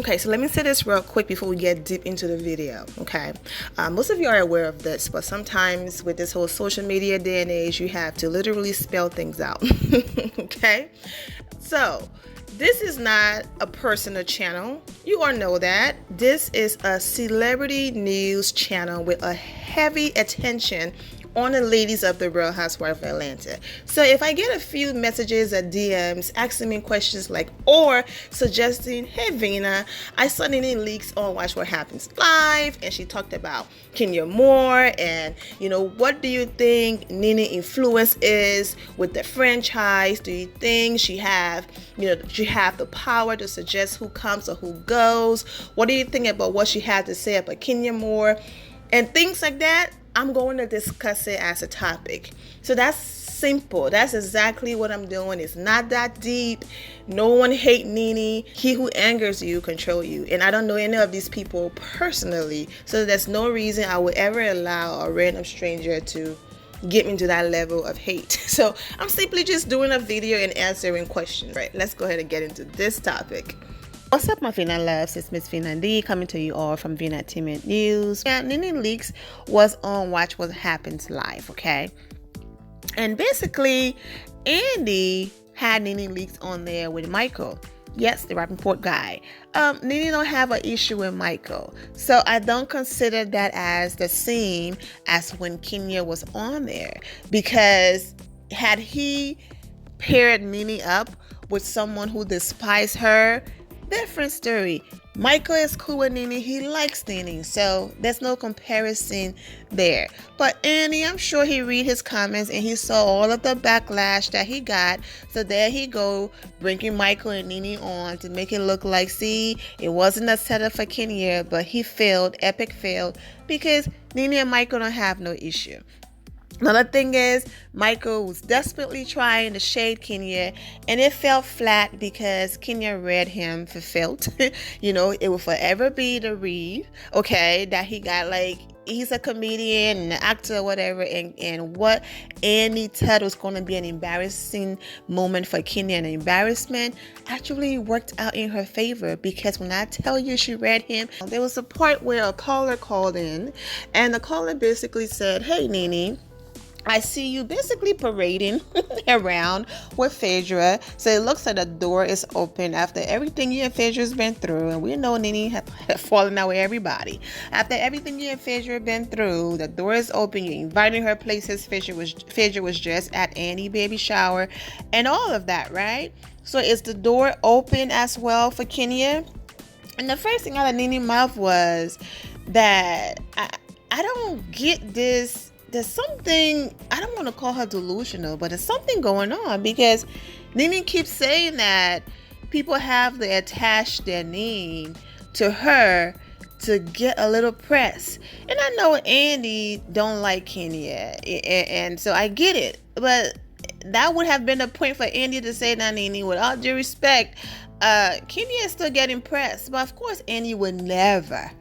Okay, so let me say this real quick before we get deep into the video, okay? Most of you are aware of this, but sometimes with this whole social media day and age, you have to literally spell things out, okay? So, this is not a personal channel. You all know that. This is a celebrity news channel with a heavy attention on the ladies of the Real Housewives of Atlanta. So if I get a few messages or DMs asking me questions like, or suggesting, hey Vina, I saw Nene Leakes on Watch What Happens Live, and she talked about Kenya Moore, and what do you think Nene influence is with the franchise? Do you think she have the power to suggest who comes or who goes? What do you think about what she had to say about Kenya Moore? And things like that. I'm going to discuss it as a topic. So that's simple. That's exactly what I'm doing. It's not that deep. No one hate Nene. He who angers you control you. And I don't know any of these people personally. So there's no reason I would ever allow a random stranger to get me to that level of hate. So I'm simply just doing a video and answering questions. Right, let's go ahead and get into this topic. What's up, my Vina loves? It's Miss Vina D coming to you all from Vina Entertainment News. Yeah, Nene Leakes was on Watch What Happens Live, okay? And basically, Andy had Nene Leakes on there with Michael. Yes, the Rapaport guy. Nene don't have an issue with Michael. So I don't consider that as the same as when Kenya was on there. Because had he paired Nene up with someone who despised her, different story. Michael is cool with Nene. He likes Nene. So there's no comparison there. But Andy, I'm sure he read his comments and he saw all of the backlash that he got. So there he go, bringing Michael and Nene on to make it look like, see, it wasn't a setup for Kenya, but he failed, epic failed, because Nene and Michael don't have no issue. Another thing is, Michael was desperately trying to shade Kenya, and it fell flat because Kenya read him for filth. It will forever be the read, okay, that he got, like, he's a comedian and an actor or whatever, and what Andy thought was going to be an embarrassing moment for Kenya, an embarrassment, actually worked out in her favor, because when I tell you she read him, there was a part where a caller called in, and the caller basically said, hey, Nene, I see you basically parading around with Phaedra. So it looks like the door is open after everything you and Phaedra's been through. And we know Nene have fallen out with everybody. After everything you and Phaedra have been through, the door is open. You're inviting her places. Phaedra was just at Annie's baby shower and all of that, right? So is the door open as well for Kenya? And the first thing out of Nene's mouth was that I don't get this. There's something, I don't want to call her delusional, but there's something going on, because Nene keeps saying that people have to attach their name to her to get a little press. And I know Andy don't like Kenya, and so I get it. But that would have been the point for Andy to say, now, Nene, with all due respect, Kenya is still getting pressed. But of course, Andy would never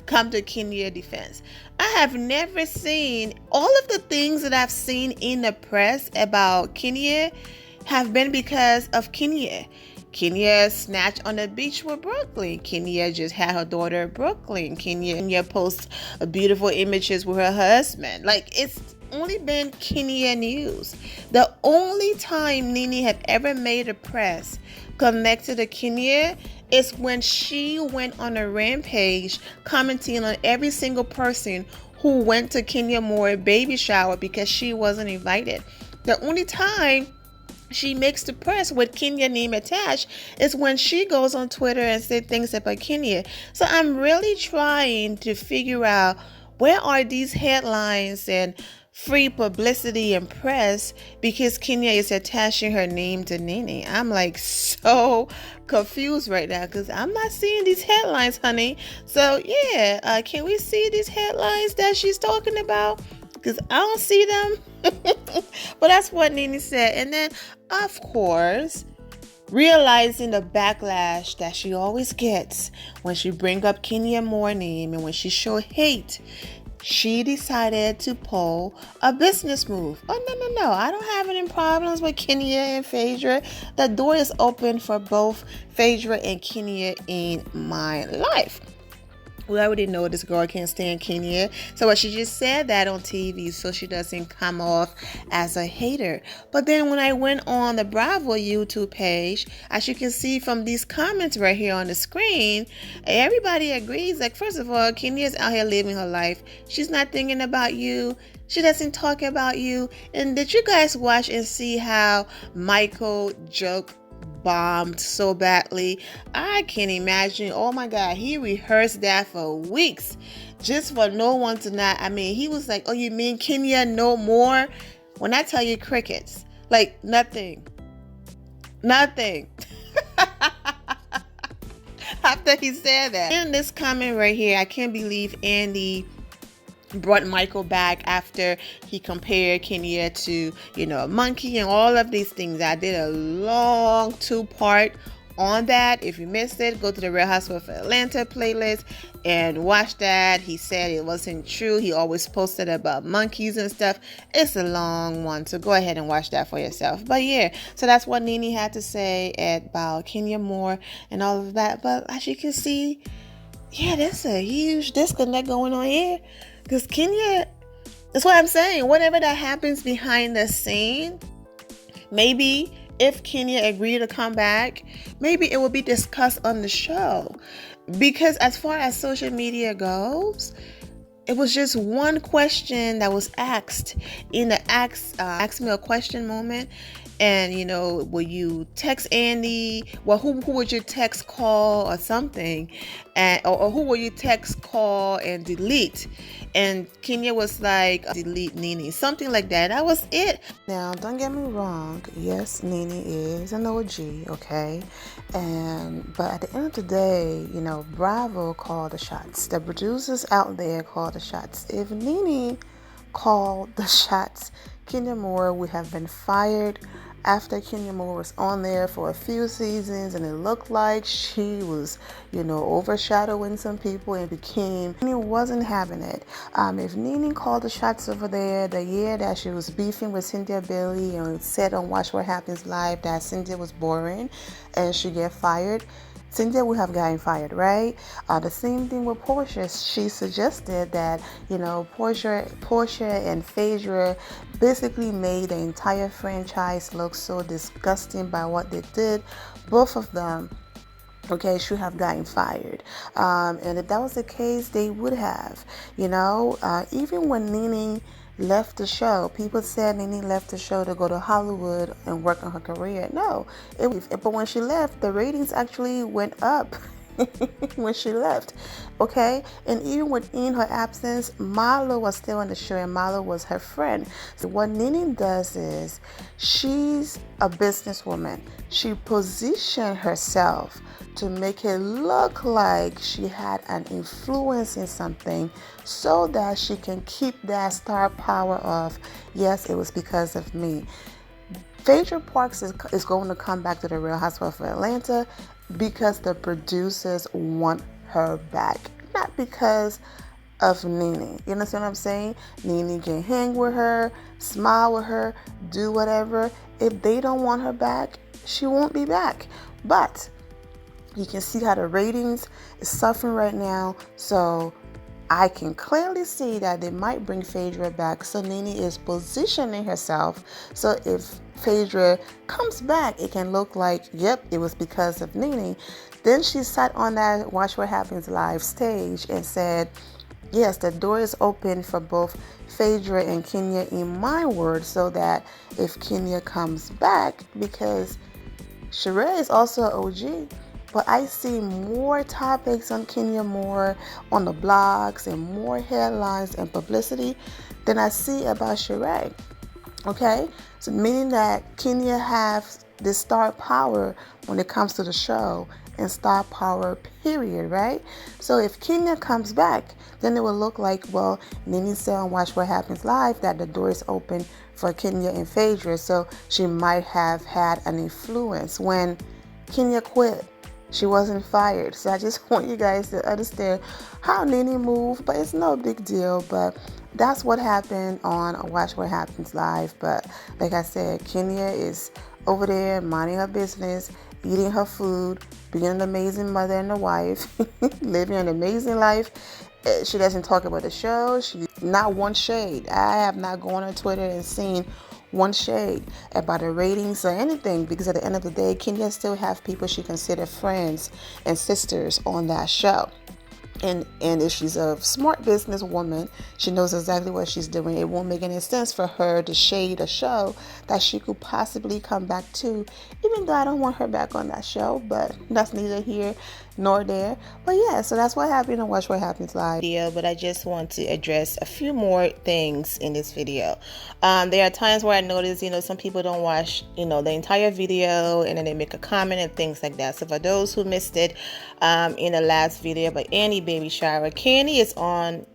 come to Kenya defense. I have never seen, all of the things that I've seen in the press about Kenya have been because of Kenya. Kenya snatched on the beach with Brooklyn. Kenya just had her daughter in Brooklyn. Kenya posts beautiful images with her husband. Like, it's only been Kenya news. The only time Nene have ever made a press connected to Kenya is when she went on a rampage commenting on every single person who went to Kenya Moore baby shower because she wasn't invited. The only time she makes the press with Kenya name attached is when she goes on Twitter and says things about Kenya. So I'm really trying to figure out, where are these headlines and free publicity and press because Kenya is attaching her name to Nene? I'm like so confused right now because I'm not seeing these headlines, honey. So yeah, can we see these headlines that she's talking about? Because I don't see them. But that's what Nene said. And then, of course, realizing the backlash that she always gets when she bring up Kenya Moore name and when she show hate, she decided to pull a business move. Oh, no. I don't have any problems with Kenya and Phaedra. The door is open for both Phaedra and Kenya in my life. We already know this girl can't stand Kenya. So she just said that on TV so she doesn't come off as a hater. But then when I went on the Bravo YouTube page, as you can see from these comments right here on the screen, everybody agrees. Like, first of all, Kenya's out here living her life. She's not thinking about you. She doesn't talk about you. And did you guys watch and see how Michael joked bombed so badly? I can't imagine. Oh my God, he rehearsed that for weeks just for no one to not. I mean, he was like, oh, you mean Kenya no more? When I tell you crickets, like nothing. After he said that. In this comment right here, I can't believe Andy brought Michael back after he compared Kenya to, a monkey and all of these things. I did a long 2-part on that. If you missed it, go to the Real Housewives of Atlanta playlist and watch that. He said it wasn't true. He always posted about monkeys and stuff. It's a long one, so go ahead and watch that for yourself. But yeah, so that's what Nene had to say about Kenya Moore and all of that. But as you can see, yeah, there's a huge disconnect going on here. Because Kenya, that's what I'm saying. Whatever that happens behind the scene, maybe if Kenya agreed to come back, maybe it will be discussed on the show. Because as far as social media goes, it was just one question that was asked in the ask me a question moment. And, will you text Andy? Well, who would you text, call, or something? Or who will you text, call, and delete? And Kenya was like, delete Nene. Something like that. That was it. Now, don't get me wrong. Yes, Nene is an OG, okay? But at the end of the day, Bravo called the shots. The producers out there called the shots. If Nene called the shots, Kenya Moore would have been fired after Kenya Moore was on there for a few seasons, and it looked like she was, overshadowing some people and Nene wasn't having it. If Nene called the shots over there the year that she was beefing with Cynthia Bailey and said on Watch What Happens Live that Cynthia was boring and she get fired, Cynthia would have gotten fired, right? The same thing with Portia. She suggested that, Portia and Phaedra basically made the entire franchise look so disgusting by what they did. Both of them, should have gotten fired. And if that was the case, they would have, even when Nene left the show, people said Nene left the show to go to Hollywood and work on her career. No, but when she left, the ratings actually went up when she left. Okay, and even within her absence, Marlo was still on the show, and Marlo was her friend. So what Nene does is she's a businesswoman. She positioned herself to make it look like she had an influence in something so that she can keep that star power of, yes, it was because of me. Phaedra Parks is going to come back to the Real Housewives of Atlanta because the producers want her back, not because of Nene. You understand what I'm saying? Nene can hang with her, smile with her, do whatever. If they don't want her back, she won't be back. But you can see how the ratings is suffering right now. So I can clearly see that they might bring Phaedra back. So Nene is positioning herself. So if Phaedra comes back, it can look like, yep, it was because of Nene. Then she sat on that Watch What Happens Live stage and said, yes, the door is open for both Phaedra and Kenya in my word, so that if Kenya comes back, because Sheree is also an OG, but I see more topics on Kenya Moore on the blogs and more headlines and publicity than I see about Sheree. Okay, so meaning that Kenya has this star power when it comes to the show, and star power period, right? So if Kenya comes back, then it will look like, well, Nene said on Watch What Happens Live that the door is open for Kenya and Phaedra, so she might have had an influence. When Kenya quit, she wasn't fired. So I just want you guys to understand how Nene moved, but it's no big deal. But that's what happened on Watch What Happens Live. But like I said, Kenya is over there minding her business, eating her food, being an amazing mother and a wife, living an amazing life. She doesn't talk about the show. She not one shade. I have not gone on Twitter and seen one shade about the ratings or anything, because at the end of the day, Kenya still have people she consider friends and sisters on that show. And if she's a smart businesswoman, she knows exactly what she's doing. It won't make any sense for her to shade a show that she could possibly come back to, even though I don't want her back on that show, but that's neither here nor there. But yeah, so that's what happened on Watch What Happens Live video. But I just want to address a few more things in this video. There are times where I notice, some people don't watch, the entire video, and then they make a comment and things like that. So for those who missed it, in the last video about Annie baby shower, Candy is on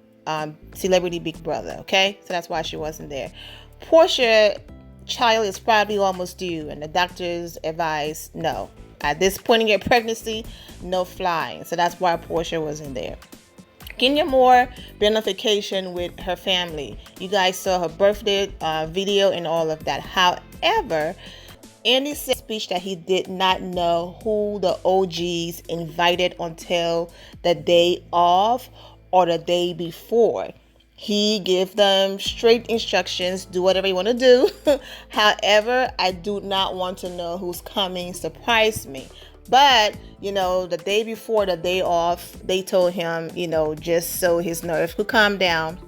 Celebrity Big Brother, okay? So that's why she wasn't there. Portia child is probably almost due, and the doctors advise no. At this point in your pregnancy, no flying. So that's why Portia wasn't there. Kenya Moore been on vacation with her family. You guys saw her birthday video and all of that. However, Andy said in his speech that he did not know who the OGs invited until the day of or the day before. He gave them straight instructions, do whatever you want to do. However, I do not want to know who's coming. Surprise me. But, the day before, the day off, they told him, just so his nerves could calm down.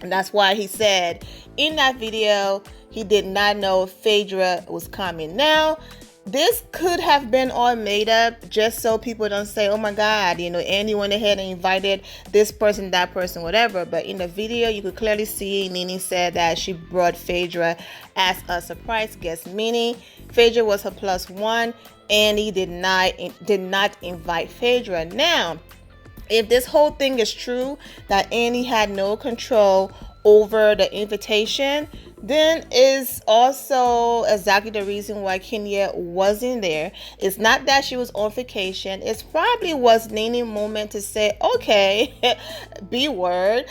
And that's why he said in that video, he did not know Phaedra was coming. Now, this could have been all made up just so people don't say, oh my God, Andy went ahead and invited this person, that person, whatever. But in the video, you could clearly see Nene said that she brought Phaedra as a surprise guest, meaning Phaedra was her +1. Andy did not invite Phaedra. Now, if this whole thing is true, that Annie had no control over the invitation, then is also exactly the reason why Kenya wasn't there. It's not that she was on vacation. It probably was Nene's moment to say, okay, B word,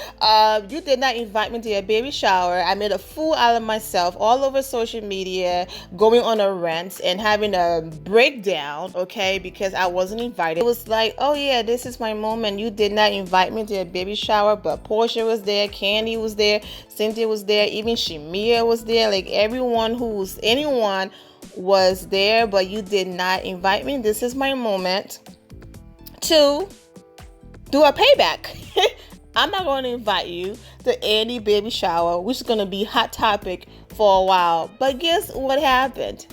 you did not invite me to your baby shower. I made a fool out of myself all over social media, going on a rant and having a breakdown, okay, because I wasn't invited. It was like, oh yeah, this is my moment. You did not invite me to your baby shower, but Portia was there, Candy was there, Cynthia was there, even Shimia was there. Like anyone was there, but you did not invite me. This is my moment to do a payback. I'm not going to invite you to any baby shower, which is going to be hot topic for a while. But guess what happened?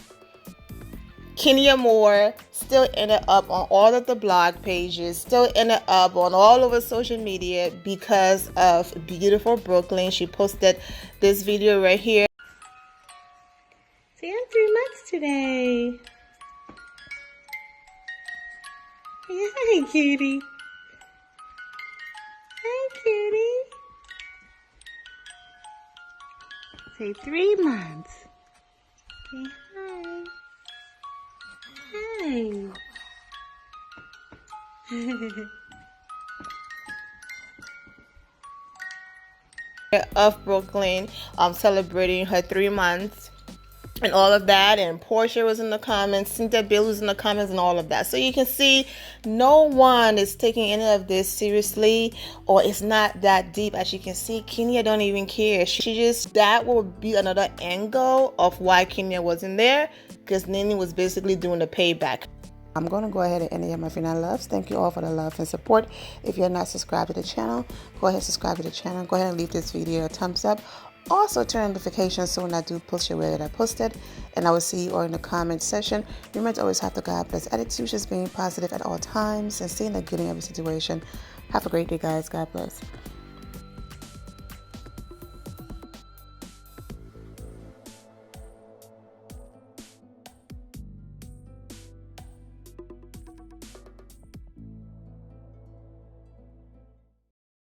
Kenya Moore still ended up on all of the blog pages, still ended up on all over social media because of beautiful Brooklyn. She posted this video right here. See, I'm 3 months today. Hi, cutie. Hi, cutie. Say 3 months. Say hi. Hi. Of Brooklyn, celebrating her 3 months and all of that, and Portia was in the comments, Cynthia Bill was in the comments, and all of that. So you can see no one is taking any of this seriously, or it's not that deep. As you can see, Kenya don't even care. She just, that will be another angle of why Kenya wasn't there, because Nene was basically doing the payback. I'm going to go ahead and end here, my final loves. Thank you all for the love and support. If you're not subscribed to the channel, go ahead and subscribe to the channel. Go ahead and leave this video a thumbs up. Also, turn on notifications so when I do post your way that I posted. And I will see you all in the comment section. Remember to always have the God bless attitude, just being positive at all times and seeing the good in every situation. Have a great day, guys. God bless.